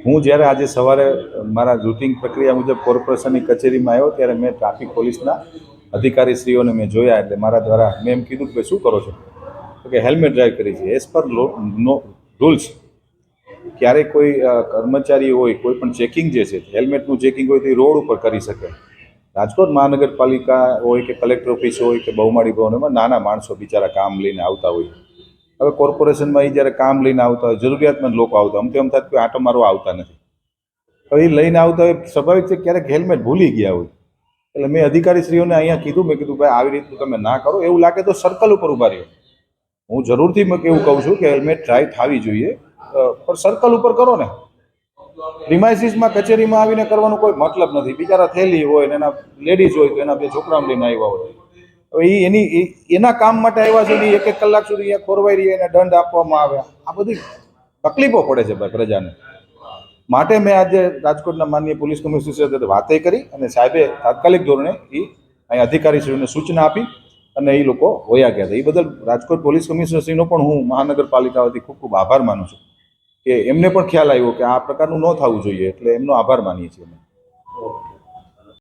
હું જ્યારે આજે સવારે મારા રૂટિન પ્રક્રિયા મુજબ કોર્પોરેશનની કચેરીમાં આવ્યો ત્યારે મેં ટ્રાફિક પોલીસના અધિકારીશ્રીઓને મેં જોયા. એટલે મારા દ્વારા મેં એમ કીધું કે શું કરો છો, તો કે હેલ્મેટ ડ્રાઈવ કરી છે. એઝ પર નો રૂલ્સ ક્યારેય કોઈ કર્મચારી હોય, કોઈ પણ ચેકિંગ જે છે હેલ્મેટનું ચેકિંગ હોય તો એ રોડ ઉપર કરી શકે. રાજકોટ મહાનગરપાલિકા હોય કે કલેક્ટર ઓફિસ હોય કે બહુમાળી ભવનમાં નાના માણસો બિચારા કામ લઈને આવતા હોય. હવે કોર્પોરેશનમાં એ જ્યારે કામ લઈને આવતા હોય, જરૂરિયાતમંદ લોકો આવતા, અમ તેમ થાય કોઈ આંટો મારવા આવતા નથી. હવે એ લઈને આવતા હોય, સ્વાભાવિક છે ક્યારેક હેલ્મેટ ભૂલી ગયા હોય. એટલે મેં અધિકારીશ્રીઓને અહીંયા કીધું, મેં કીધું ભાઈ આવી રીતનું તમે ના કરો, એવું લાગે તો સર્કલ ઉપર ઉભા રહ્યો. હું જરૂરથી મેં એવું કહું છું કે હેલ્મેટ ડ્રાઈવ થવી જોઈએ, પણ સર્કલ ઉપર કરો ને. પ્રિમાઇસીસમાં કચેરીમાં આવીને કરવાનો કોઈ મતલબ નથી. બિચારા થેલી હોય ને એના લેડીઝ હોય તો એના બે છોકરાઓ લઈને આવ્યા હોય. હવે એના કામ માટે આવ્યા છે, એક એક કલાક સુધી અહીંયા ખોરવાઈ રહી, એને દંડ આપવામાં આવે. આ બધી તકલીફો પડે છે ભાઈ પ્રજાને. માટે મેં આજે રાજકોટના માનનીય પોલીસ કમિશનર સાથે વાતે કરી અને સાહેબે તાત્કાલિક ધોરણે અહીં અધિકારીશ્રીઓને સૂચના આપી અને એ લોકો વયા ગયા હતા. એ બદલ રાજકોટ પોલીસ કમિશનરશ્રીનો પણ હું મહાનગરપાલિકા વતી ખૂબ ખૂબ આભાર માનું છું કે એમને પણ ખ્યાલ આવ્યો કે આ પ્રકારનું ન થવું જોઈએ, એટલે એમનો આભાર માનીએ છીએ અમે.